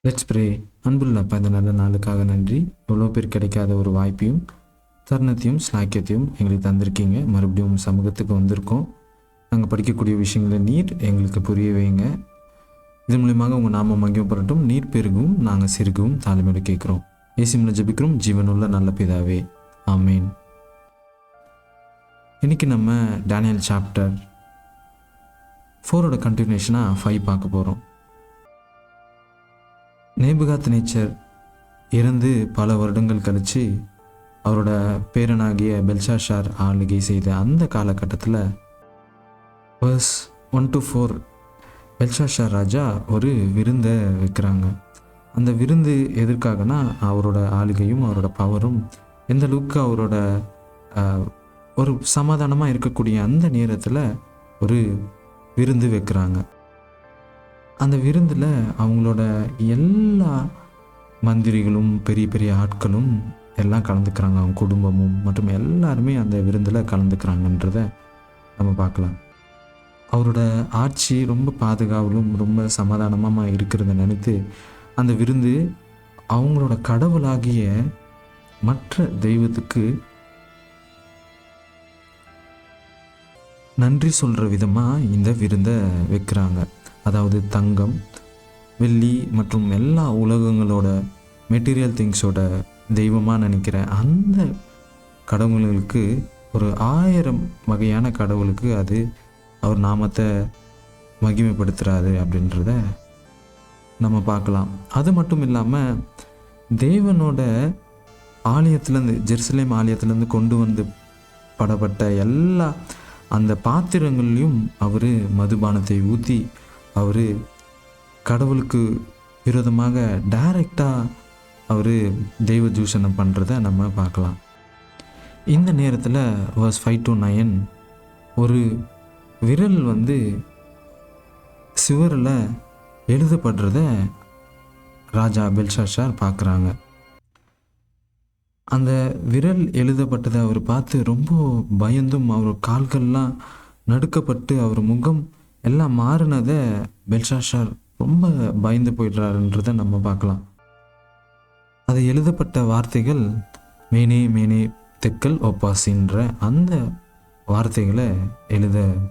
Let's pray. அன்புள்ள அப்பா, இந்த நல்ல நாளுக்காக நன்றி. எவ்வளோ பேர் கிடைக்காத ஒரு வாய்ப்பையும் தருணத்தையும் ஸ்லாக்கியத்தையும் எங்களுக்கு தந்திருக்கீங்க. மறுபடியும் சமூகத்துக்கு வந்திருக்கோம். நாங்கள் படிக்கக்கூடிய விஷயங்களை நீர் எங்களுக்கு புரிய வைங்க. இது மூலியமாக உங்கள் நாம மகிமைப்படட்டும். நீர் பெருகவும் நாங்கள் சிறுகவும் தாழ்மையோடு கேட்குறோம். இயேசுவின் ஜெபிக்கிறோம் ஜீவனுள்ள நல்ல பிதாவே, ஆமேன். இன்றைக்கி நம்ம டேனியல் சாப்டர் 4ஓட கண்டினியூஷனாக 5 பார்க்க போகிறோம். நேபுகாத்நேச்சர் இறந்து பல வருடங்கள் கழித்து அவரோட பேரனாகிய பெல்ஷாஷார் ஆளுகை செய்த அந்த காலகட்டத்தில் verse 1-4 பெல்ஷாஷார் ராஜா ஒரு விருந்தை வைக்கிறாங்க. அந்த விருந்து எதற்காகனா, அவரோட ஆளுகையும் அவரோட பவரும் எந்த அளவுக்கு அவரோட ஒரு சமாதானமாக இருக்கக்கூடிய அந்த நேரத்தில் ஒரு விருந்து வைக்கிறாங்க. அந்த விருந்தில் அவங்களோட எல்லா மந்திரிகளும் பெரிய பெரிய ஆட்களும் எல்லாம் கலந்துக்கிறாங்க. அவங்க குடும்பமும் மற்றும் எல்லாருமே அந்த விருந்தில் கலந்துக்கிறாங்கன்றத நம்ம பார்க்கலாம். அவரோட ஆட்சி ரொம்ப பாதுகாவலும் ரொம்ப சமாதானமாக இருக்கிறத நினைத்து அந்த விருந்து அவங்களோட கடவுளாகிய மற்ற தெய்வத்துக்கு நன்றி சொல்கிற விதமாக இந்த விருந்தை வைக்கிறாங்க. அதாவது தங்கம், வெள்ளி மற்றும் எல்லா உலகங்களோட மெட்டீரியல் திங்ஸோட தெய்வமாக நினைக்கிற அந்த கடவுள்களுக்கு ஒரு 1000 வகையான கடவுளுக்கு அது அவர் நாமத்தை மகிமைப்படுத்துகிறாரு அப்படின்றத நம்ம பார்க்கலாம். அது மட்டும் இல்லாமல் தேவனோட ஆலயத்துலேருந்து, ஜெருசலேம் ஆலயத்துலேருந்து கொண்டு வந்து படப்பட்ட எல்லா அந்த பாத்திரங்கள்லையும் அவர் மதுபானத்தை ஊற்றி அவர் கடவுளுக்கு விரோதமாக டைரெக்டாக அவர் தெய்வ தூஷணம் பண்ணுறத நம்ம பார்க்கலாம். இந்த நேரத்தில் verse 5-9 ஒரு விரல் சுவரில் எழுதப்படுறத ராஜா பெல்ஷாஷார் பார்க்குறாங்க. அந்த விரல் எழுதப்பட்டதை அவர் பார்த்து ரொம்ப பயந்தும் அவர் கால்கள்லாம் நடுக்கப்பட்டு அவர் முகம் எல்லாம் மாறினதை பெல்ஷாஷார் ரொம்ப பயந்து போயிடுறாருன்றதை நம்ம பார்க்கலாம். அது எழுதப்பட்ட வார்த்தைகள் மேனே மேனே தெக்கல் ஒப்பாசின்ற அந்த வார்த்தைகளை எழுதப்படுறதை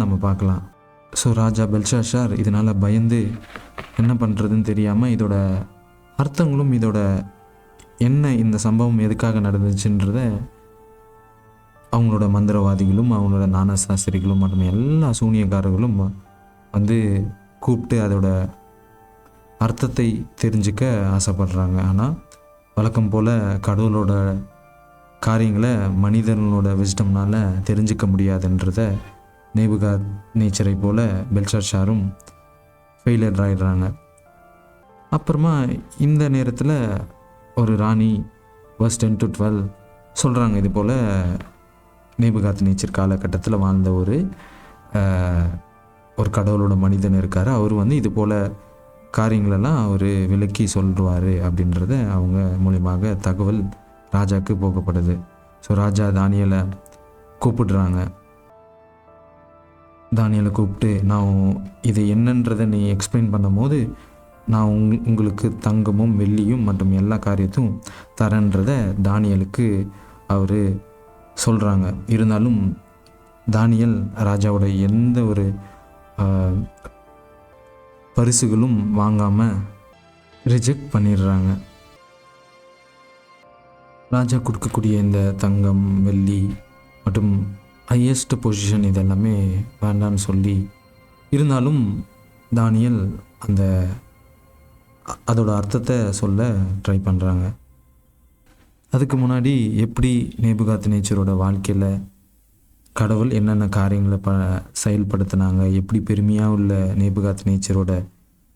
நம்ம பார்க்கலாம். ஸோ ராஜா பெல்ஷாஷார் இதனால் பயந்து என்ன பண்ணுறதுன்னு தெரியாமல் இதோட அர்த்தங்களும் இதோட என்ன இந்த சம்பவம் எதுக்காக நடந்துச்சுன்றத அவங்களோட மந்திரவாதிகளும் அவங்களோட ஞானசாஸ்திரிகளும் மற்றும் எல்லா சூனியக்காரர்களும் கூப்பிட்டு அதோட அர்த்தத்தை தெரிஞ்சுக்க ஆசைப்படுறாங்க. ஆனால் வழக்கம் போல் கடவுளோட காரியங்களை மனிதனோட விஸ்டம்னால் தெரிஞ்சிக்க முடியாதுன்றத நேபுகாத்நேச்சரை போல் பெல்ஷாஷாரும் ஃபெயிலியர் ஆகிடுறாங்க. அப்புறமா இந்த நேரத்தில் ஒரு ராணி verse 10-12 சொல்கிறாங்க, இது போல் நேபுகாத்நேச்சர் காலகட்டத்தில் வாழ்ந்த ஒரு கடவுளோட மனிதன் இருக்கார். அவர் இது போல் காரியங்களெல்லாம் அவர் விளக்கி சொல்லுவார் அப்படின்றத அவங்க மூலியமாக தகவல் ராஜாவுக்கு போகப்படுது. ஸோ ராஜா தானியலை கூப்பிடுறாங்க. தானியலை கூப்பிட்டு, நான் இது என்னன்றதை நீ எக்ஸ்பிளைன் பண்ணும் போது நான் உங்களுக்கு தங்கமும் வெள்ளியும் மற்றும் எல்லா காரியத்தையும் தரேன்றதை தானியலுக்கு அவர் சொல்கிறாங்க. இருந்தாலும் தானியல் ராஜாவோட எந்த ஒரு பரிசுகளும் வாங்காமல் ரிஜெக்ட் பண்ணிடுறாங்க. ராஜா கொடுக்கக்கூடிய இந்த தங்கம், வெள்ளி மற்றும் ஹையஸ்ட் பொசிஷன் இதெல்லாமே வேண்டான்னு சொல்லி, இருந்தாலும் தானியல் அதோட அர்த்தத்தை சொல்ல ட்ரை பண்ணுறாங்க. அதுக்கு முன்னாடி எப்படி நேபுகாத்நேச்சரோட வாழ்க்கையில் கடவுள் என்னென்ன காரியங்களை செயல்படுத்தினாங்க, எப்படி பெருமையாக உள்ள நேபுகாத்நேச்சரோட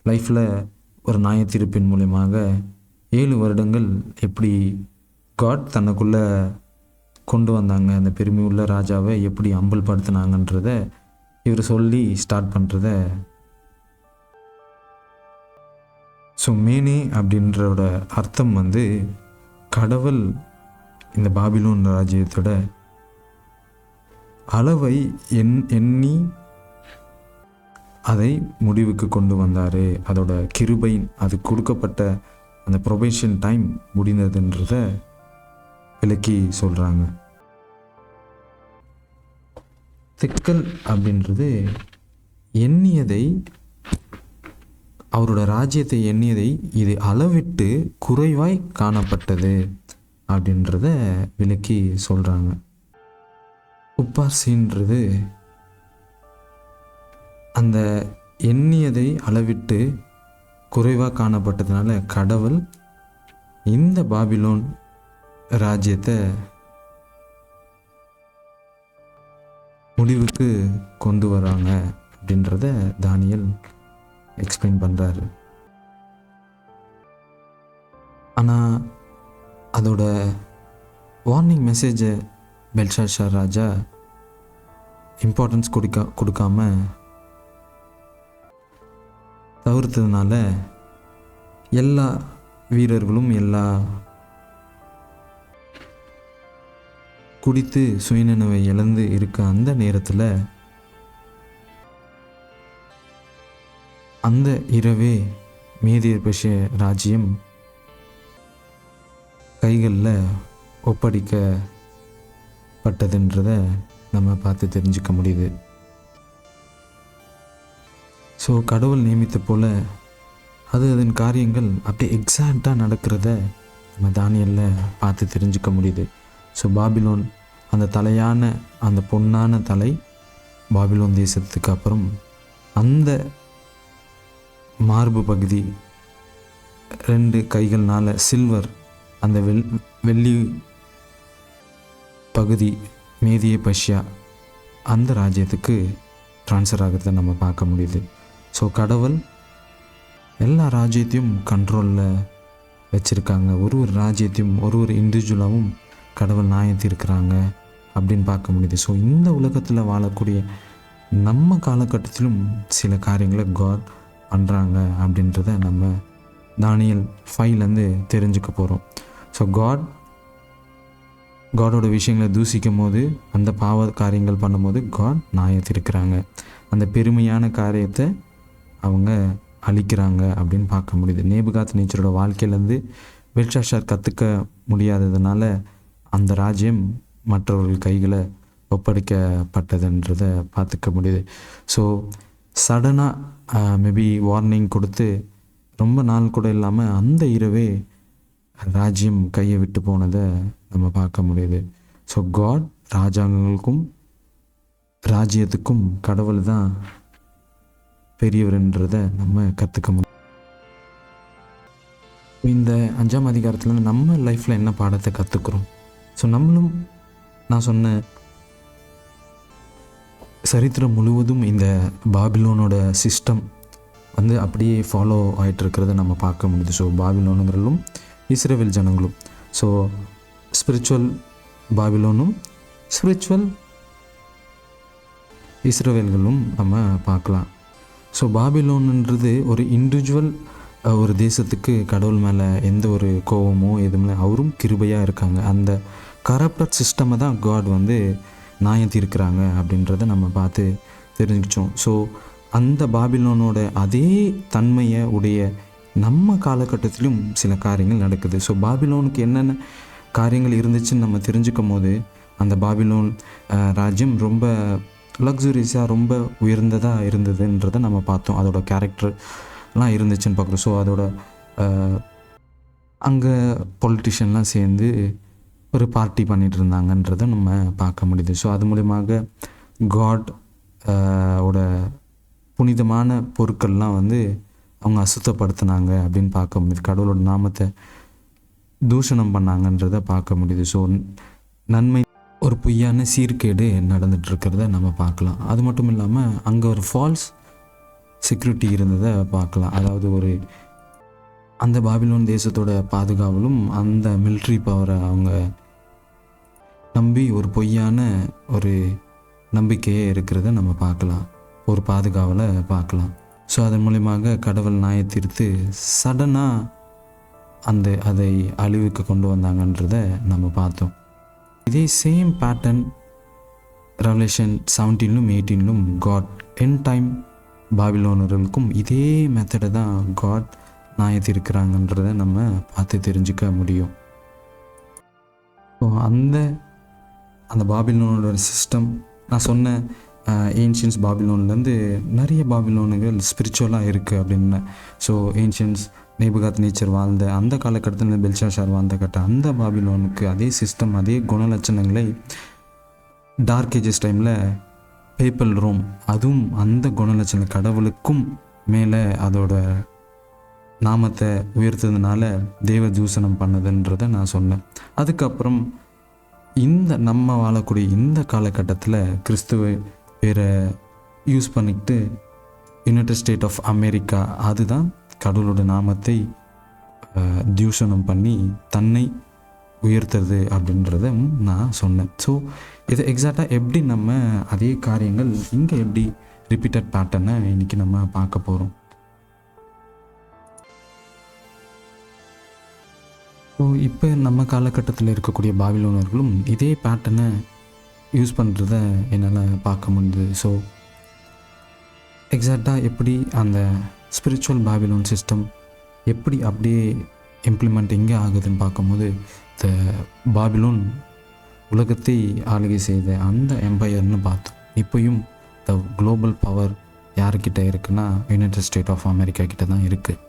லைஃப்பில் ஒரு நியாயத்தீர்ப்பின் மூலமாக 7 வருடங்கள் எப்படி காட் தனக்குள்ளே கொண்டு வந்தாங்க, அந்த பெருமை உள்ள ராஜாவை எப்படி அம்பல்படுத்தினாங்கன்றத இவர் சொல்லி ஸ்டார்ட் பண்ணுறத. ஸோ மேனே அப்படின்றோட அர்த்தம் கடவுள் இந்த பாபிலோன் ராஜ்யத்தோட அளவை எண்ணி அதை முடிவுக்கு கொண்டு வந்தார். அதோட கிருபை, அது கொடுக்கப்பட்ட அந்த ப்ரொபேஷன் டைம் முடிந்ததுன்றத விளக்கி சொல்கிறாங்க. திக்கல் அப்படின்றது எண்ணியதை, அவரோட ராஜ்யத்தை எண்ணியதை இது அளவிட்டு குறைவாய் காணப்பட்டது அப்படின்றத விளக்கி சொல்கிறாங்க. உப்பாசின்றது அந்த எண்ணியதை அளவிட்டு குறைவாக காணப்பட்டதுனால கடவுள் இந்த பாபிலோன் ராஜ்யத்தை முடிவுக்கு கொண்டு வராங்க அப்படின்றத தானியேல் எக்ஸ்பிளைன் பண்ணுறாரு. ஆனால் அதோட வார்னிங் மெசேஜை பெல்ஷாத்சார் ராஜா இம்பார்ட்டன்ஸ் கொடுக்காம தவிர்த்ததுனால எல்லா வீரர்களும் எல்லா குடித்து சுயநினைவை இழந்து இருக்க அந்த நேரத்தில் அந்த இரவே மேதியர் பெர்ஷிய ராஜ்யம் கைகளில் ஒப்படைக்கப்பட்டதுன்றதை நம்ம பார்த்து தெரிஞ்சுக்க முடியுது. ஸோ கடவுள் நியமித்த போல் அதன் காரியங்கள் அப்படியே எக்ஸாக்டாக நடக்கிறத நம்ம தானியேலில் பார்த்து தெரிஞ்சுக்க முடியுது. ஸோ பாபிலோன் அந்த தலையான அந்த பொன்னான தலை பாபிலோன் தேசத்துக்கு அப்புறம் அந்த மார்பு பகுதி 2 கைகள்னால சில்வர் அந்த வெள்ளி பகுதி மேதிய பர்ஷியா அந்த ராஜ்யத்துக்கு ட்ரான்ஸ்ஃபர் ஆகிறத நம்ம பார்க்க முடியுது. ஸோ கடவுள் எல்லா ராஜ்யத்தையும் கண்ட்ரோலில் வச்சுருக்காங்க. ஒரு ராஜ்யத்தையும் ஒரு இண்டிவிஜுவலாகவும் கடவுள் நியாயத்திருக்கிறாங்க அப்படின்னு பார்க்க முடியுது. ஸோ இந்த உலகத்தில் வாழக்கூடிய நம்ம காலகட்டத்திலும் சில காரியங்களை காட் பண்ணுறாங்க அப்படின்றத நம்ம தானியேல் 5 தெரிஞ்சுக்க போகிறோம். ஸோ காடோட விஷயங்களை தூசிக்கும் போது, அந்த பாவ காரியங்கள் பண்ணும்போது காட் நியாயத்திருக்கிறாங்க. அந்த பெருமையான காரியத்தை அவங்க அழிக்கிறாங்க அப்படின்னு பார்க்க முடியுது. நேபுகாத்நேச்சரோட வாழ்க்கையிலேருந்து பெல்ஷாத்சார் கற்றுக்க முடியாததுனால அந்த ராஜ்யம் மற்றவர்கள் கைகளை ஒப்படைக்கப்பட்டதுன்றதை பார்த்துக்க முடியுது. ஸோ சடனாக மேபி வார்னிங் கொடுத்து ரொம்ப நாள் கூட இல்லாமல் அந்த இரவே ராஜ்யம் கையை விட்டு போனதை நம்ம பார்க்க முடியுது. ஸோ காட் ராஜாங்கங்களுக்கும் ராஜ்யத்துக்கும் கடவுள் தான் பெரியவர்ன்றதை நம்ம கற்றுக்க முடியும். இந்த 5ஆம் அதிகாரத்தில் நம்ம லைஃப்பில் என்ன பாடத்தை கற்றுக்குறோம்? ஸோ நம்மளும் நான் சொன்ன சரித்திரம் முழுவதும் இந்த பாபிலோனோட சிஸ்டம் அப்படியே ஃபாலோ ஆகிட்டுருக்கிறத நம்ம பார்க்க முடியுது. ஸோ பாபிலோனுங்களும் இஸ்ரவேல் ஜனங்களும், ஸோ ஸ்பிரிச்சுவல் பாபிலோனும் ஸ்பிரிச்சுவல் இஸ்ரவேல்களும் நம்ம பார்க்கலாம். ஸோ பாபிலோன்ன்றது ஒரு இண்டிவிஜுவல் ஒரு தேசத்துக்கு கடவுள் மேலே எந்த ஒரு கோபமோ எதுவுமே, அவரும் கிருபையாக இருக்காங்க. அந்த கரப்டட் சிஸ்டமை தான் காட் நியாயத்திருக்கிறாங்க அப்படின்றத நம்ம பார்த்து தெரிஞ்சுக்கிச்சோம். ஸோ அந்த பாபிலோனோட அதே தன்மையை உடைய நம்ம காலகட்டத்திலும் சில காரியங்கள் நடக்குது. ஸோ பாபிலோனுக்கு என்னென்ன காரியங்கள் இருந்துச்சுன்னு நம்ம தெரிஞ்சுக்கும் போது அந்த பாபிலோன் ராஜ்யம் ரொம்ப லக்ஸுரியஸாக ரொம்ப உயர்ந்ததாக இருந்ததுன்றதை நம்ம பார்த்தோம். அதோட கேரக்டர்லாம் இருந்துச்சுன்னு பார்க்குறோம். ஸோ அதோட அங்கே பொலிட்டிஷியன்லாம் சேர்ந்து ஒரு பார்ட்டி பண்ணிகிட்டு இருந்தாங்கன்றதை நம்ம பார்க்க முடியுது. ஸோ அது மூலியமாக காட் ஓட புனிதமான பொருட்கள்லாம் அவங்க அசுத்தப்படுத்தினாங்க அப்படின்னு பார்க்க முடியுது. கடவுளோட நாமத்தை தூஷணம் பண்ணாங்கன்றதை பார்க்க முடியுது. ஸோ நன்மை ஒரு பொய்யான சீர்கேடு நடந்துகிட்ருக்கிறத நம்ம பார்க்கலாம். அது மட்டும் இல்லாமல் அங்கே ஒரு ஃபால்ஸ் செக்யூரிட்டி இருந்ததை பார்க்கலாம். அதாவது அந்த பாபிலோன் தேசத்தோட பாதுகாவலும் அந்த மிலிட்ரி பவரை அவங்க நம்பி ஒரு பொய்யான ஒரு நம்பிக்கையே இருக்கிறத நம்ம பார்க்கலாம், ஒரு பாதுகாவலை பார்க்கலாம். ஸோ அதன் மூலியமாக கடவுள் நியாயத்தீர்த்து சடனாக அதை அழிவுக்கு கொண்டு வந்தாங்கன்றதை நம்ம பார்த்தோம். இதே same pattern revelation 17 18 God end time பாபிலோனர்களுக்கும் இதே மெத்தடை தான் காட் நியாயத்தீர்க்கிறாங்கன்றதை நம்ம பார்த்து தெரிஞ்சுக்க முடியும். ஸோ அந்த பாபிலோனோட சிஸ்டம் நான் சொன்ன ஏன்ஷியன்ஸ் பாபிலோன்லேருந்து நிறைய பாபிலோனுகள் ஸ்பிரிச்சுவலாக இருக்குது அப்படின்னு. ஸோ ஏன்ஷியன்ஸ் நேபுகாத் நேச்சர் வாழ்ந்த அந்த காலகட்டத்தில் பெல்ஷாசார் வாழ்ந்த அந்த பாபிலோனுக்கு அதே சிஸ்டம், அதே குணலட்சணங்களை டார்க் ஏஜஸ் டைமில் பேப்பல் ரோம், அதுவும் அந்த குணலட்சண கடவுளுக்கும் மேலே அதோட நாமத்தை உயர்த்ததுனால தேவ தூஷணம் பண்ணதுன்றதை நான் சொன்னேன். அதுக்கப்புறம் நம்ம வாழக்கூடிய இந்த காலகட்டத்தில் கிறிஸ்துவ பேரை யூஸ் பண்ணிக்கிட்டு யுனைடெட் ஸ்டேட் ஆஃப் அமெரிக்கா அதுதான் கடவுளோட நாமத்தை தூஷணம் பண்ணி தன்னை உயர்த்துறது அப்படின்றத நான் சொன்னேன். ஸோ இதை எக்ஸாக்டாக எப்படி நம்ம அதே காரியங்கள் இங்கே எப்படி ரிப்பீட்டட் பேட்டர்னை இன்றைக்கி நம்ம பார்க்க போகிறோம். ஸோ இப்போ நம்ம காலகட்டத்தில் இருக்கக்கூடிய பாபிலோனர்களும் இதே பேட்டர்னை யூஸ் பண்ணுறத என்னால் பார்க்க முடியுது. ஸோ எக்ஸாக்டாக எப்படி அந்த ஸ்பிரிச்சுவல் பாபிலோன் சிஸ்டம் எப்படி அப்படியே இம்ப்ளிமெண்ட் எங்கே ஆகுதுன்னு பார்க்கும்போது த பாபிலோன் உலகத்தை ஆளுகை செய்த அந்த எம்பையர்னு பார்த்தோம். இப்போயும் த குளோபல் பவர் யார்கிட்ட இருக்குன்னா யுனைடெட் ஸ்டேட் ஆஃப் அமெரிக்கா கிட்ட தான் இருக்குது.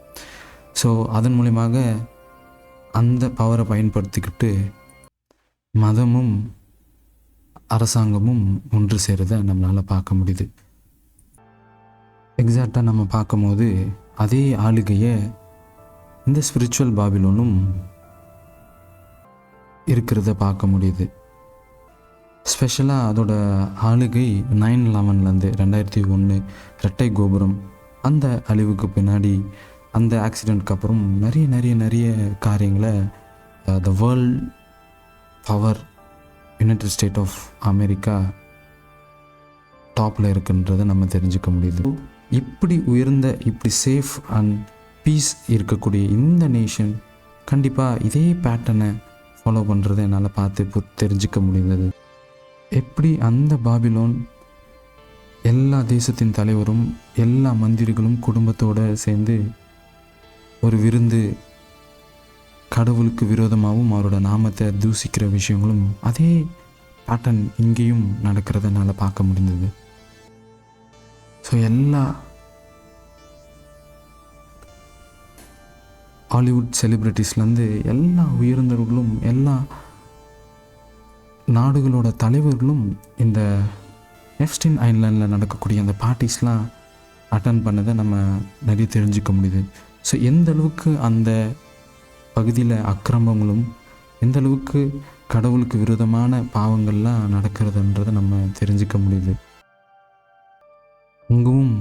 ஸோ அதன் மூலியமாக அந்த பவரை பயன்படுத்திக்கிட்டு மதமும் அரசாங்கமும் ஒன்று சேருதை நம்மளால் பார்க்க முடியுது. எக்ஸாக்டாக நம்ம பார்க்கும்போது அதே ஆளுகையை இந்த ஸ்பிரிச்சுவல் பாபிலோனும் இருக்கிறத பார்க்க முடியுது. ஸ்பெஷலாக அதோட ஆளுகை 9/11 2001 இரட்டை கோபுரம் அந்த அழிவுக்கு பின்னாடி அந்த ஆக்சிடெண்ட்க்கு அப்புறம் நிறைய காரியங்களை the world power united state of America டாப்பில் இருக்குன்றதை நம்ம தெரிஞ்சுக்க முடியுது. இப்படி உயர்ந்த இப்படி சேஃப் அண்ட் பீஸ் இருக்கக்கூடிய இந்த நேஷன் கண்டிப்பாக இதே பேட்டர்னை ஃபாலோ பண்ணுறதை என்னால் பார்த்து தெரிஞ்சுக்க முடிந்தது. எப்படி அந்த பாபிலோன் எல்லா தேசத்தின் தலைவரும் எல்லா மந்திரிகளும் குடும்பத்தோடு சேர்ந்து ஒரு விருந்து கடவுளுக்கு விரோதமாகவும் அவரோட நாமத்தை தூசிக்கிற விஷயங்களும் அதே பேட்டர்ன் இங்கேயும் நடக்கிறத என்னால் பார்க்க முடிந்தது. ஸோ எல்லா ஹாலிவுட் செலிப்ரிட்டிஸ்லேருந்து எல்லா உயர்ந்தவர்களும் எல்லா நாடுகளோட தலைவர்களும் இந்த எப்ஸ்டைன் ஐலாண்டில் நடக்கக்கூடிய அந்த பார்ட்டிஸ்லாம் அட்டன் பண்ணதை நம்ம நிறைய தெரிஞ்சுக்க முடியுது. ஸோ எந்த அளவுக்கு அந்த பகுதியில் அக்கிரமங்களும் எந்த அளவுக்கு கடவுளுக்கு விரோதமான பாவங்கள்லாம் நடக்கிறதுன்றதை நம்ம தெரிஞ்சுக்க முடியுது. இங்கும்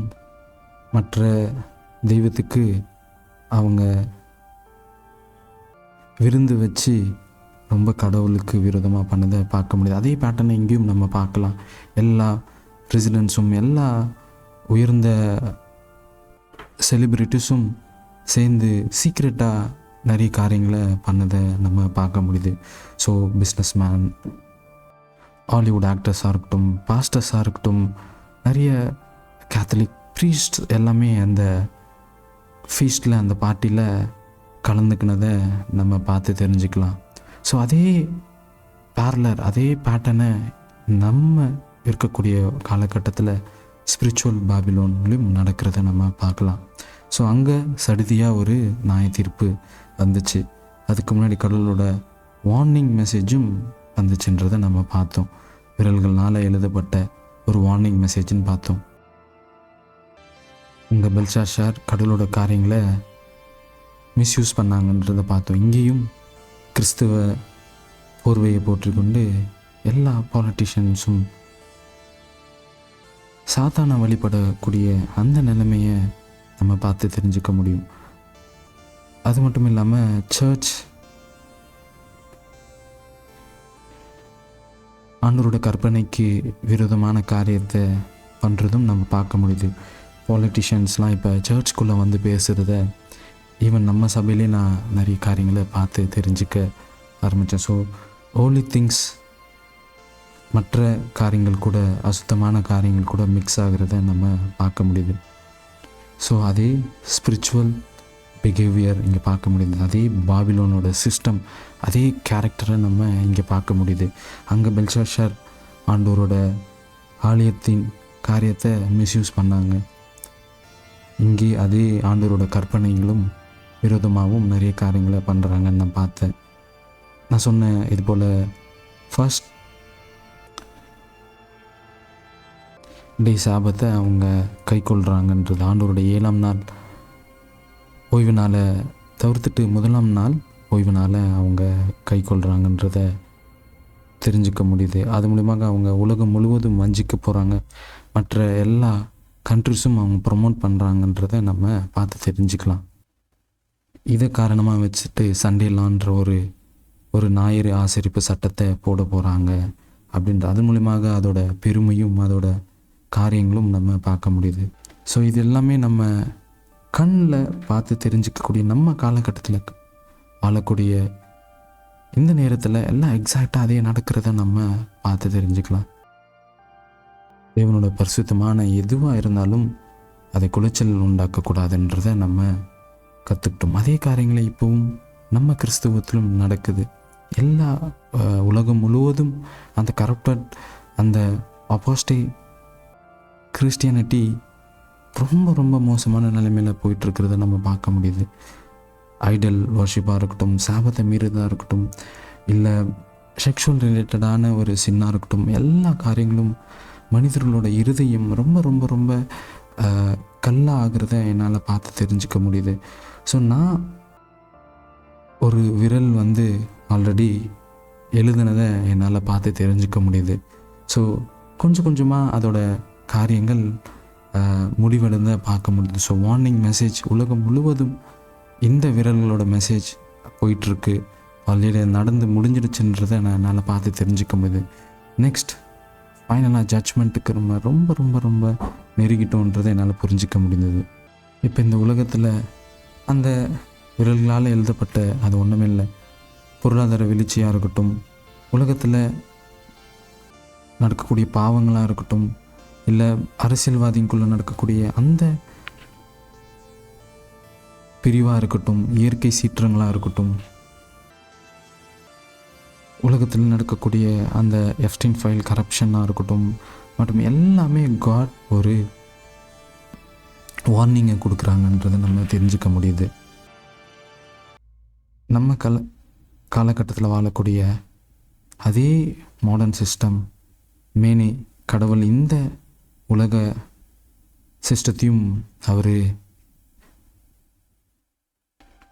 மற்ற தெய்வத்துக்கு அவங்க விருந்து வச்சு ரொம்ப கடவுளுக்கு விரோதமாக பண்ணதை பார்க்க முடியுது. அதே பேட்டர்னை இங்கேயும் நம்ம பார்க்கலாம். எல்லா பிரசிடெண்ட்ஸும் எல்லா உயர்ந்த செலிப்ரிட்டிஸும் சேர்ந்து சீக்ரெட்டாக நிறைய காரியங்களை பண்ணதை நம்ம பார்க்க முடியுது. ஸோ பிஸ்னஸ் மேன், ஹாலிவுட் ஆக்டர்ஸாக இருக்கட்டும், பாஸ்டர்ஸாக இருக்கட்டும், நிறைய கேத்தலிக் ப்ரீஸ்ட் எல்லாமே அந்த ஃபீஸ்டில் அந்த பார்ட்டியில் கலந்துக்கினதை நம்ம பார்த்து தெரிஞ்சுக்கலாம். ஸோ அதே பேரலர் அதே பேட்டர்னை நம்ம இருக்கக்கூடிய காலகட்டத்தில் ஸ்பிரிச்சுவல் பாபிலோன்லையும் நடக்கிறத நம்ம பார்க்கலாம். ஸோ அங்கே சடுதியாக ஒரு நியாய தீர்ப்பு வந்துச்சு. அதுக்கு முன்னாடி கடவுளோட வார்னிங் மெசேஜும் வந்துச்சுன்றதை நம்ம பார்த்தோம். விரல்கள்னால் எழுதப்பட்ட ஒரு வார்னிங் மெசேஜ்னு பார்த்தோம். இங்கே பெல்ஷாசார் கடவுளோட காரியங்களை மிஸ்யூஸ் பண்ணாங்கன்றதை பார்த்தோம். இங்கேயும் கிறிஸ்துவ போர்வையை போற்றிக்கொண்டு எல்லா பாலிட்டிஷியன்ஸும் சாத்தானை வழிபடக்கூடிய அந்த நிலைமையை நம்ம பார்த்து தெரிஞ்சுக்க முடியும். அது மட்டும் இல்லாமல் சர்ச் ஆண்டவரோட கற்பனைக்கு விரோதமான காரியத்தை பண்ணுறதும் நம்ம பார்க்க முடியுது. பாலிட்டிஷியன்ஸ்லாம் இப்போ சர்ச்சுக்குள்ளே வந்து பேசுகிறத ஈவன் நம்ம சபையிலே நான் நிறைய காரியங்களை பார்த்து தெரிஞ்சுக்க ஆரம்பித்தேன். ஸோ ஹோலி திங்ஸ் மற்ற காரியங்கள் கூட அசுத்தமான காரியங்கள் கூட மிக்ஸ் ஆகிறத நம்ம பார்க்க முடியுது. ஸோ அதே ஸ்பிரிச்சுவல் பிஹேவியர் இங்கே பார்க்க முடியுது. அதே பாபிலோனோட சிஸ்டம், அதே கேரக்டரை நம்ம இங்கே பார்க்க முடியுது. அங்கே பெல்ஷாஷார் ஆண்டவரோட ஆலயத்தின் காரியத்தை மிஸ்யூஸ் பண்ணாங்க. இங்கே அதே ஆண்டவரோட கற்பனைகளும் விரோதமாகவும் நிறைய காரியங்களை பண்ணுறாங்கன்னு நான் பார்த்தேன். நான் சொன்னேன் இது போல் ஃபர்ஸ்ட் டே சாபத்தை அவங்க கை கொள்கிறாங்கன்றது. ஆண்டவரோட 7ஆம் நாள் ஓய்வு நாளை தவிர்த்துட்டு 1ஆம் நாள் ஓய்வு நாளை அவங்க கை கொள்கிறாங்கன்றத தெரிஞ்சுக்க முடியுது. அது மூலியமாக அவங்க உலகம் முழுவதும் வஞ்சிக்க போகிறாங்க. மற்ற எல்லா கண்ட்ரிஸும் அவங்க ப்ரொமோட் பண்ணுறாங்கன்றதை நம்ம பார்த்து தெரிஞ்சுக்கலாம். இதை காரணமாக வச்சுட்டு சண்டேலான்ற ஒரு ஞாயிறு ஆசரிப்பு சட்டத்தை போட போகிறாங்க அப்படின்ற அது மூலியமாக அதோட பெருமையும் அதோட காரியங்களும் நம்ம பார்க்க முடியுது. ஸோ இது எல்லாமே நம்ம கண்ணில் பார்த்து தெரிஞ்சிக்கக்கூடிய, நம்ம காலகட்டத்தில் வாழக்கூடிய இந்த நேரத்தில் எல்லாம் எக்ஸாக்டாக அதே நடக்கிறத நம்ம பார்த்து தெரிஞ்சுக்கலாம். தேவனோட பரிசுத்தமான எதுவாக இருந்தாலும் அதை குலைச்சல் உண்டாக்கக்கூடாதுன்றதை நம்ம கற்றுக்கிட்டோம். அதே காரியங்களை இப்போவும் நம்ம கிறிஸ்தவத்திலும் நடக்குது. எல்லா உலகம் முழுவதும் அந்த கரப்டட், அந்த அப்போஸ்டே கிறிஸ்டியானிட்டி ரொம்ப ரொம்ப மோசமான நிலைமையில் போயிட்டுருக்கிறத நம்ம பார்க்க முடியுது. ஐடல் வர்ஷிப்பாக இருக்கட்டும், சாபத்தை மீறதாக இருக்கட்டும், இல்லை செக்ஷுவல் ரிலேட்டடான ஒரு சின்னாக இருக்கட்டும், எல்லா காரியங்களும் மனிதர்களோட இருதயம் ரொம்ப ரொம்ப ரொம்ப கல்லாக ஆகிறத என்னால் பார்த்து தெரிஞ்சுக்க முடியுது. ஸோ நான் ஒரு விரல் ஆல்ரெடி எழுதுனதை என்னால் பார்த்து தெரிஞ்சுக்க முடியுது. ஸோ கொஞ்சம் கொஞ்சமாக அதோட காரியங்கள் முடிவடைந்த பார்க்க முடியுது. ஸோ வார்னிங் மெசேஜ் உலகம் முழுவதும் இந்த விரல்களோட மெசேஜ் போயிட்டுருக்கு. ஆல்ரெடி நடந்து முடிஞ்சிடுச்சுன்றதை நான் என்னால் பார்த்து தெரிஞ்சுக்க முடியுது. நெக்ஸ்ட் ஃபைனலாக ஜட்ஜ்மெண்ட்டுக்கு ரொம்ப ரொம்ப ரொம்ப நெருங்கிட்டோன்றதை என்னால் புரிஞ்சிக்க முடிந்தது. இப்போ இந்த உலகத்தில் அந்த விரல்களால் எழுதப்பட்ட அது ஒன்றுமே இல்லை. பொருளாதார வீழ்ச்சியாக இருக்கட்டும், உலகத்தில் நடக்கக்கூடிய பாவங்களாக இருக்கட்டும், இல்லை அரசியல்வாதிக்குள்ளே நடக்கக்கூடிய அந்த பிரிவாக இருக்கட்டும், இயற்கை சீற்றங்களாக இருக்கட்டும், உலகத்தில் நடக்கக்கூடிய அந்த எப்ஸ்டைன் ஃபைல் கரப்ஷனாக இருக்கட்டும், மற்றும் எல்லாமே காட் ஒரு வார்னிங்கை கொடுக்குறாங்கன்றதை நம்ம தெரிஞ்சுக்க முடியுது. நம்ம காலகட்டத்தில் வாழக்கூடிய அதே மாடர்ன் சிஸ்டம் மேனே கடவுள் இந்த உலக சிஸ்டத்தையும் அவர்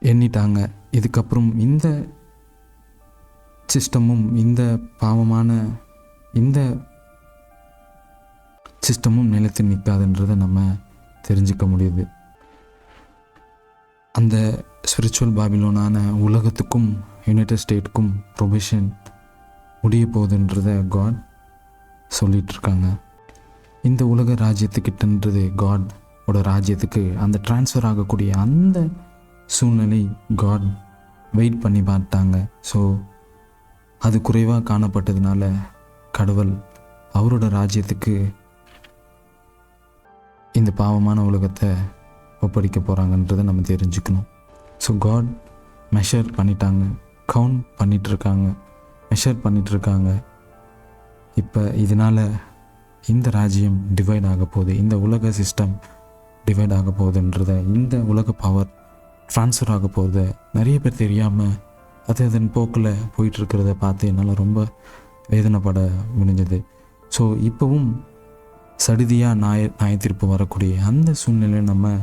எண்ணிட்டாங்க. இதுக்கப்புறம் இந்த சிஸ்டமும் இந்த பாவமான இந்த சிஸ்டமும் நிலைத்து நிற்காதுன்றதை நம்ம தெரிஞ்சுக்க முடியுது. அந்த ஸ்பிரிச்சுவல் பாபிலோனான உலகத்துக்கும் யுனைடெட் ஸ்டேட்டுக்கும் ப்ரொவிஷன் முடிய போகுதுன்றதை காட் சொல்லிகிட்ருக்காங்க. இந்த உலக ராஜ்யத்துக்கிட்டன்றது காடோட ராஜ்யத்துக்கு அந்த ட்ரான்ஸ்ஃபர் ஆகக்கூடிய அந்த சூழ்நிலை காட் வெயிட் பண்ணி பார்த்தாங்க. ஸோ அது குறைவாக காணப்பட்டதுனால கடவுள் அவரோட ராஜ்யத்துக்கு இந்த பாவமான உலகத்தை ஒப்படைக்க போகிறாங்கன்றதை நம்ம தெரிஞ்சுக்கணும். ஸோ காட் மெஷர் பண்ணிட்டாங்க, கவுண்ட் பண்ணிகிட்ருக்காங்க, மெஷர் பண்ணிகிட்ருக்காங்க. இப்போ இதனால் இந்த ராஜ்யம் டிவைட் ஆக போகுது, இந்த உலக சிஸ்டம் டிவைட் ஆக போகுதுன்றதை, இந்த உலக பவர் ட்ரான்ஸ்ஃபர் ஆக போகுது நிறைய பேர் தெரியாமல் அதன் போக்கில் போயிட்டுருக்கிறத பார்த்து என்னால் ரொம்ப வேதனைப்பட முடிஞ்சது. ஸோ இப்போவும் சடுதியாக நியாயத்தீர்ப்பு வரக்கூடிய அந்த சூழ்நிலை நம்ம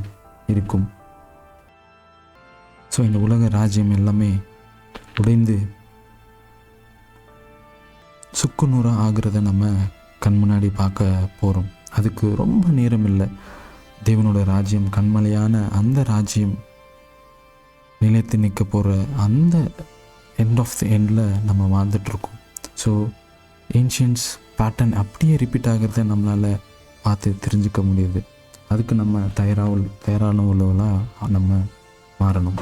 இருக்கும். ஸோ இந்த உலக ராஜ்யம் எல்லாமே உடைந்து சுக்குநூறாக ஆகிறத நம்ம கண் முன்னாடி பார்க்க போகிறோம். அதுக்கு ரொம்ப நேரம் இல்லை. தேவனோட ராஜ்யம், கண்மலையான அந்த ராஜ்யம் நிலைத்து நிற்க போகிற அந்த எண்ட் ஆஃப் தி எண்டில் நம்ம வாழ்ந்துட்டுருக்கோம். ஸோ ஏன்ஷியன்ஸ் பேட்டர்ன் அப்படியே ரிப்பீட் ஆகிறத நம்மளால் பார்த்து தெரிஞ்சுக்க முடியுது. அதுக்கு நம்ம தயாரான உள்ளவர்களாக நம்ம மாறணும்.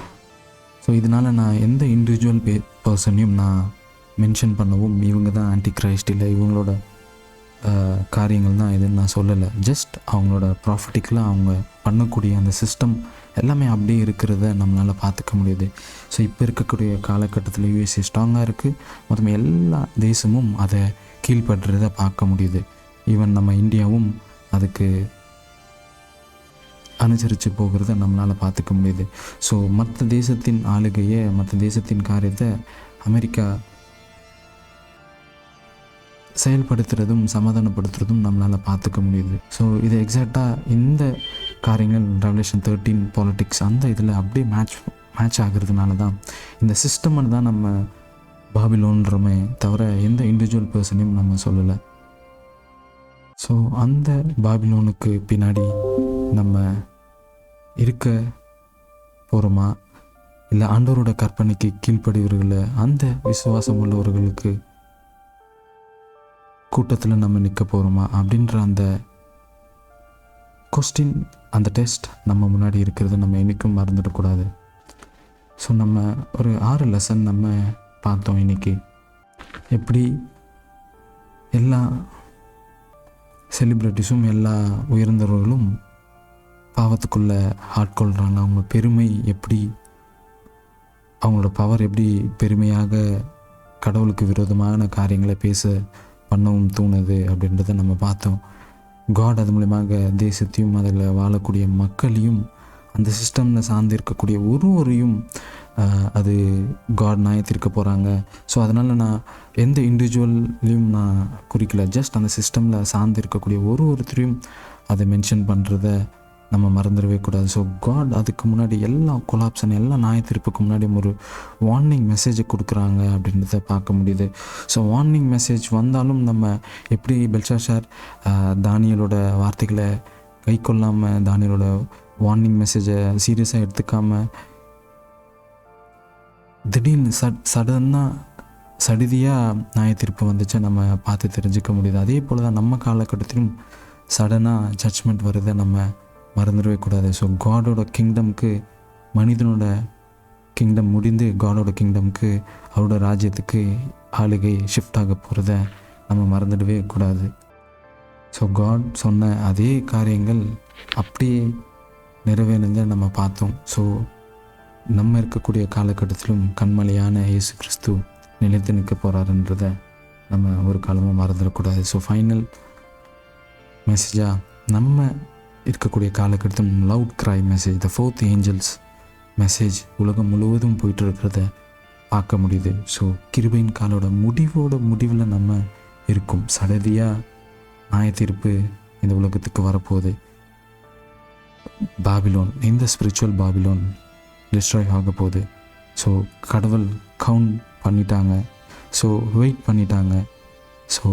ஸோ இதனால் நான் எந்த இண்டிவிஜுவல் பர்சனையும் நான் மென்ஷன் பண்ணவும் இவங்க தான் ஆன்டி கிரைஸ்ட் இல்லை இவங்களோட காரியங்கள் தான் இதுன்னு நான் சொல்லலை. ஜஸ்ட் அவங்களோட ப்ராஃபிட்டிக்கலாக அவங்க பண்ணக்கூடிய அந்த சிஸ்டம் எல்லாமே அப்படியே இருக்கிறத நம்மளால் பார்த்துக்க முடியுது. ஸோ இப்போ இருக்கக்கூடிய காலகட்டத்தில் யூஎஸ்ஏ ஸ்ட்ராங்காக இருக்குது, மொத்தம் எல்லா தேசமும் அதை கீழ்படுறத பார்க்க முடியுது. ஈவன் நம்ம இந்தியாவும் அதுக்கு அனுசரித்து போகிறத நம்மளால் பார்த்துக்க முடியுது. ஸோ மற்ற தேசத்தின் ஆளுகையை, மற்ற தேசத்தின் காரியத்தை அமெரிக்கா செயல்படுத்துகிறதும் சமாதானப்படுத்துறதும் நம்மளால் பார்த்துக்க முடியுது. ஸோ இது எக்ஸாக்டாக இந்த காரியங்கள் ரெவலேஷன் 13 பாலிட்டிக்ஸ் அந்த இதில் அப்படியே மேட்ச் ஆகிறதுனால தான் இந்த சிஸ்டம்னு தான் நம்ம பாபிலோன்றமே தவிர எந்த இண்டிவிஜுவல் பர்சனையும் நம்ம சொல்லலை. ஸோ அந்த பாபிலோனுக்கு பின்னாடி நம்ம இருக்க போகிறோமா, இல்லை ஆண்டவரோட கற்பனைக்கு கீழ்ப்படுகிறவர்களை அந்த விசுவாசம் உள்ளவர்களுக்கு கூட்டத்தில் நம்ம நிற்க போகிறோமா அப்படின்ற அந்த கொஸ்டின், அந்த டெஸ்ட் நம்ம முன்னாடி இருக்கிறத நம்ம என்றைக்கும் மறந்துடக்கூடாது. ஸோ நம்ம ஒரு 6 லெசன் நம்ம பார்த்தோம் இன்றைக்கி. எப்படி எல்லா செலிப்ரிட்டிஸும் எல்லா உயர்ந்தவர்களும் பாவத்துக்குள்ளே ஆட்கொள்கிறாங்க. அவங்க பெருமை எப்படி, அவங்களோட பவர் எப்படி பெருமையாக கடவுளுக்கு விரோதமான காரியங்களை பேச பண்ணவும் தூணுது அப்படின்றத நம்ம பார்த்தோம். காட் அது மூலமாக தேசத்தையும் அதில் வாழக்கூடிய மக்களையும் அந்த சிஸ்டமில் சார்ந்து இருக்கக்கூடிய ஒருவரையும் அது காட் நியாயத்திருக்க போகிறாங்க. ஸோ அதனால் நான் எந்த இண்டிவிஜுவல்லையும் நான் குறிக்கல, ஜஸ்ட் அந்த சிஸ்டமில் சார்ந்து இருக்கக்கூடிய ஒருத்தரையும் அதை மென்ஷன் பண்ணுறத நம்ம மறந்துடவே கூடாது. ஸோ காட் அதுக்கு முன்னாடி எல்லா கொலாப்ஷன், எல்லா நியாயத்திருப்புக்கு முன்னாடியும் ஒரு வார்னிங் மெசேஜை கொடுக்குறாங்க அப்படின்றத பார்க்க முடியுது. ஸோ வார்னிங் மெசேஜ் வந்தாலும் நம்ம எப்படி பெல்ஷாசார் தானியலோட வார்த்தைகளை கை கொள்ளாமல், தானியலோட வார்னிங் மெசேஜை சீரியஸாக எடுத்துக்காமல் திடீர்னு சடுதியாக நியாயத்தீர்ப்பு வந்துச்சு நம்ம பார்த்து தெரிஞ்சுக்க முடியுது. அதே போல் தான் நம்ம காலகட்டத்திலும் சடனாக ஜட்ஜ்மெண்ட் வருதை நம்ம மறந்துடவே கூடாது. ஸோ காடோட கிங்டம்க்கு, மனிதனோட கிங்டம் முடிந்து காடோட கிங்டம்க்கு, அவரோட ராஜ்யத்துக்கு ஆளுகை ஷிஃப்ட் ஆக போகிறத நம்ம மறந்துடவே கூடாது. ஸோ காட் சொன்ன அதே காரியங்கள் அப்படியே நிறைவேறத நம்ம பார்த்தோம். ஸோ நம்ம இருக்கக்கூடிய காலகட்டத்திலும் கண்மலையான இயேசு கிறிஸ்து நிலைத்து நிற்க போகிறாருன்றதை நம்ம ஒரு காலமும் மறந்துடக்கூடாது. ஸோ ஃபைனல் மெசேஜாக நம்ம இருக்கக்கூடிய காலகட்டத்தில் லவுட் கிரை மெசேஜ், த 4th ஏஞ்சல்ஸ் மெசேஜ் உலகம் முழுவதும் போயிட்டு இருக்கிறத பார்க்க முடியுது. ஸோ கிருபையின் காலோட முடிவில் நம்ம இருக்கும். சடதியாக நியாயத்தீர்ப்பு இந்த உலகத்துக்கு வரப்போகுது. பாபிலோன், இந்த ஸ்பிரிச்சுவல் பாபிலோன் டிஸ்ட்ராய் ஆக போகுது. ஸோ கடவுள் கவுண்ட் பண்ணிட்டாங்க, ஸோ வெயிட் பண்ணிட்டாங்க. ஸோ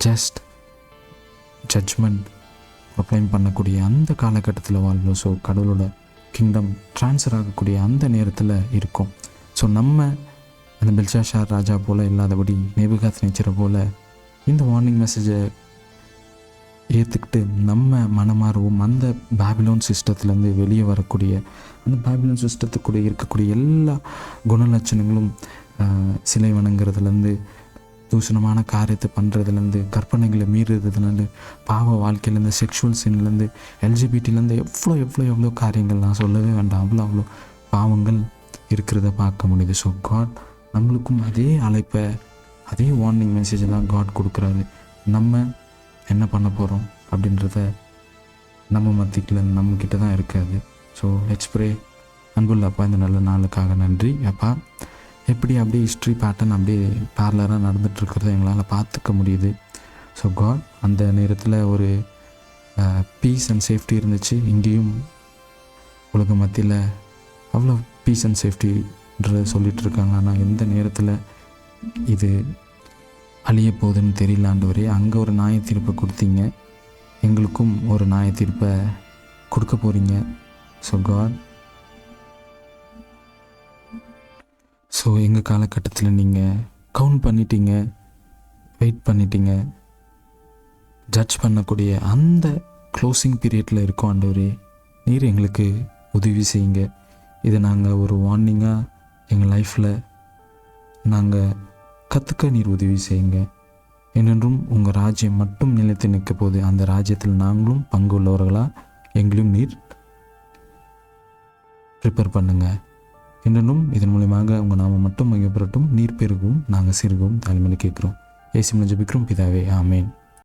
ஜஸ்ட் ஜட்ஜ்மெண்ட் ப்ரொக்ளைம் பண்ணக்கூடிய அந்த காலகட்டத்தில் வாழ்வோம். ஸோ கடவுளோட கிங்டம் ட்ரான்ஸ்ஃபர் ஆகக்கூடிய அந்த நேரத்தில் இருக்கும். ஸோ நம்ம அந்த பெல்ஷாசார் ராஜா போல் இல்லாதபடி, நேபுகாத்நேச்சரை போல் இந்த வார்னிங் மெசேஜை ஏற்றுக்கிட்டு நம்ம மனமாறுவோம். அந்த பாபிலோன் சிஸ்டத்துலேருந்து வெளியே வரக்கூடிய, அந்த பாபிலோன் சிஸ்டத்துக்கூட இருக்கக்கூடிய எல்லா குணலட்சணங்களும், சிலை வணங்குறதுலேருந்து, தூஷணமான காரியத்தை பண்ணுறதுலேருந்து, கற்பனைகளை மீறுறதுலேருந்து, பாவ வாழ்க்கையிலேருந்து, செக்ஷுவல் சீன்லேருந்து, எல்ஜிபிடிலேருந்து எவ்வளோ காரியங்கள் நான் சொல்லவே வேண்டாம், அவ்வளோ பாவங்கள் இருக்கிறத பார்க்க முடியுது. ஸோ காட் நம்மளுக்கும் அதே அழைப்பை, அதே வார்னிங் மெசேஜை தான் காட் கொடுக்குறாரு. நம்ம என்ன பண்ண போகிறோம் அப்படின்றத நம்ம மத்தியில் நம்மக்கிட்ட தான் இருக்காது. So let's pray. அன்புள்ள அப்பா, இந்த நல்ல நாளுக்காக நன்றி அப்பா. எப்படி அப்படியே ஹிஸ்ட்ரி பேட்டர்ன் அப்படியே பேரலராக நடந்துகிட்ருக்கிறத எங்களால் பார்த்துக்க முடியுது. ஸோ காட் அந்த நேரத்தில் ஒரு பீஸ் அண்ட் சேஃப்டி இருந்துச்சு. இங்கேயும் உலக மத்தியில் அவ்வளோ பீஸ் அண்ட் சேஃப்டின்றத சொல்லிகிட்டு இருக்காங்க. ஆனால் எந்த நேரத்தில் இது அழிய போகுதுன்னு தெரியல ஆண்டவரே. அங்கே ஒரு நியாயத்தீர்ப்பை கொடுத்தீங்க, எங்களுக்கும் ஒரு நியாயத்தீர்ப்பை கொடுக்க போகிறீங்க. ஸோ காட், ஸோ எங்கள் காலகட்டத்தில் நீங்கள் கவுண்ட் பண்ணிட்டீங்க, வெயிட் பண்ணிட்டீங்க, ஜட்ஜ் பண்ணக்கூடிய அந்த க்ளோசிங் பீரியடில் இருக்கோம் ஆண்டவரே. நீர் எங்களுக்கு உதவி செய்யுங்க. இதை நாங்கள் ஒரு வார்னிங்காக எங்கள் லைஃப்பில் நாங்கள் கற்றுக்க நீர் உதவி செய்யுங்க. என்றென்றும் உங்கள் ராஜ்யம் மட்டும் நிலைத்து நிற்க போது அந்த ராஜ்யத்தில் நாங்களும் பங்கு உள்ளவர்களாக எங்களையும் நீர் ப்ரிப்பேர் பண்ணுங்கள். என்றென்றும் இதன் மூலியமாக உங்கள் நாம மட்டும் மையப்படட்டும். நீர் பெருகவும் நாங்கள் சிறுகவும் தாழ்மையை கேட்குறோம். இயேசுவின் ஜெபிக்கிறோம் பிதாவே, ஆமேன்.